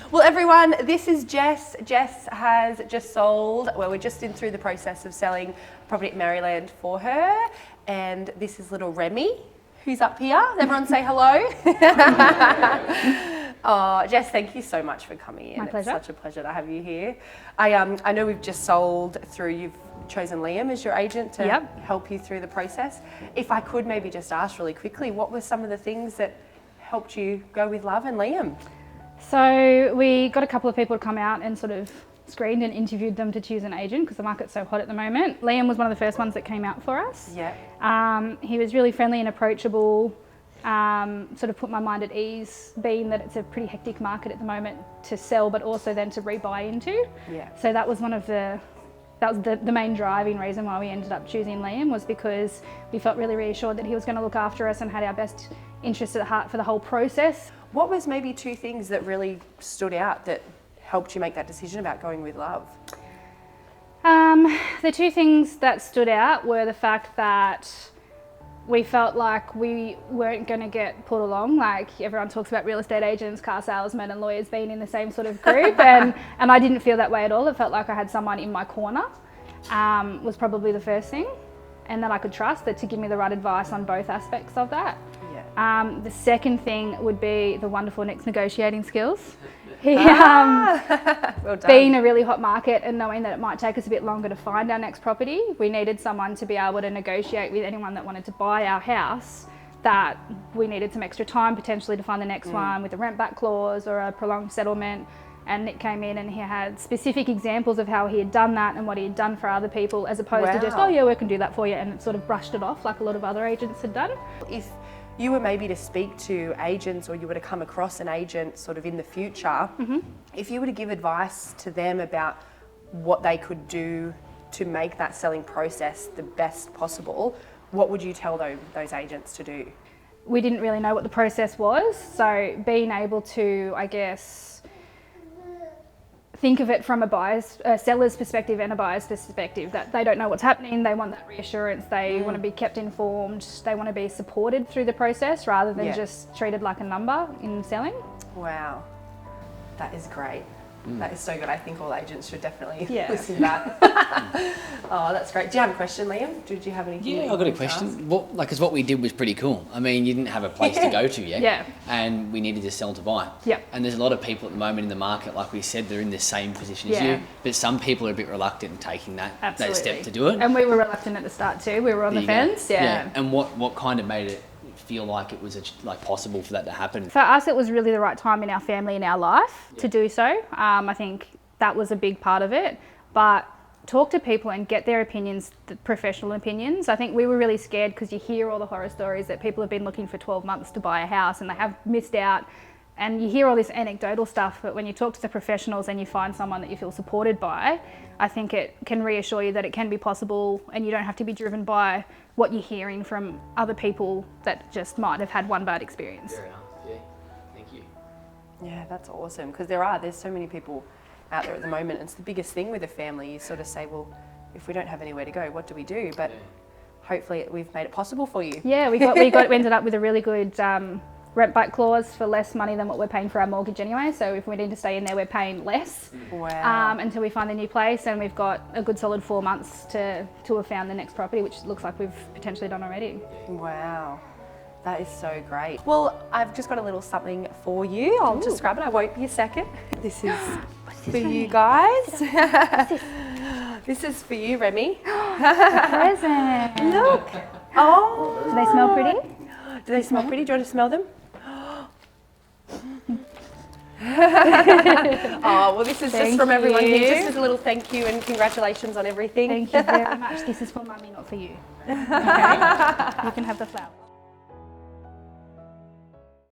Well, everyone, this is Jess. Jess has just sold, well, we're just through the process of selling property at Maryland for her. And this is little Remy, who's up here. Everyone say hello. Oh, Jess, thank you so much for coming in. My pleasure. It's such a pleasure to have you here. I know we've just sold through, you've chosen Liam as your agent to help you through the process. If I could maybe just ask really quickly, what were some of the things that helped you go with Love and Liam? So we got a couple of people to come out and sort of screened and interviewed them to choose an agent because the market's so hot at the moment. Liam was one of the first ones that came out for us. Yeah. He was really friendly and approachable, sort of put my mind at ease, being that it's a pretty hectic market at the moment to sell, but also then to rebuy into. Yeah. So that was the main driving reason why we ended up choosing Liam, was because we felt really reassured that he was going to look after us and had our best interests at heart for the whole process. What was maybe two things that really stood out that helped you make that decision about going with Love? The two things that stood out were the fact that we felt like we weren't going to get pulled along. Like everyone talks about real estate agents, car salesmen and lawyers being in the same sort of group, and I didn't feel that way at all. It felt like I had someone in my corner, was probably the first thing, and that I could trust that to give me the right advice on both aspects of that. Yeah. The second thing would be the wonderful Nick's negotiating skills. He, well done. being a really hot market and knowing that it might take us a bit longer to find our next property, we needed someone to be able to negotiate with anyone that wanted to buy our house, that we needed some extra time potentially to find the next one with a rent back clause or a prolonged settlement. And Nick came in and he had specific examples of how he had done that and what he had done for other people, as opposed to just, oh yeah, we can do that for you, and sort of brushed it off like a lot of other agents had done. If you were maybe to speak to agents, or you were to come across an agent sort of in the future, if you were to give advice to them about what they could do to make that selling process the best possible, what would you tell those agents to do? We didn't really know what the process was, so being able to, I guess, think of it from a seller's perspective and a buyer's perspective, that they don't know what's happening, they want that reassurance, they want to be kept informed, they want to be supported through the process rather than just treated like a number in selling. Wow, that is great. That is so good. I think all agents should definitely listen to that. Oh, that's great. Do you have a question, Liam? Did you have anything? Yeah, I've got a question. Because what we did was pretty cool. I mean, you didn't have a place to go to yet, and we needed to sell to buy. And there's a lot of people at the moment in the market, like we said, they're in the same position as you, but some people are a bit reluctant in taking that step to do it. And we were reluctant at the start too. We were on the fence. And what kind of made it feel like it was possible for that to happen? For us, it was really the right time in our family, in our life to do so. I think that was a big part of it. But talk to people and get their opinions, the professional opinions. I think we were really scared because you hear all the horror stories that people have been looking for 12 months to buy a house and they have missed out. And you hear all this anecdotal stuff, but when you talk to the professionals and you find someone that you feel supported by, I think it can reassure you that it can be possible and you don't have to be driven by what you're hearing from other people that just might have had one bad experience. Fair enough, yeah. Thank you. Yeah, that's awesome, because there's so many people out there at the moment, and it's the biggest thing with a family. You sort of say, well, if we don't have anywhere to go, what do we do? But hopefully we've made it possible for you. Yeah, we ended up with a really good rent back clause for less money than what we're paying for our mortgage anyway. So if we need to stay in there, we're paying less until we find a new place. And we've got a good solid 4 months to have found the next property, which looks like we've potentially done already. Wow, that is so great. Well, I've just got a little something for you. I'll just grab it. I won't be a second. This is for you guys. This is for you, Remy. A present. Look. Oh. Do they smell pretty? Do they smell pretty? Do you want to smell them? Oh, well, this is just from everyone here. Just as a little thank you and congratulations on everything. Thank you very much. This is for Mummy, not for you. Okay? You can have the flower.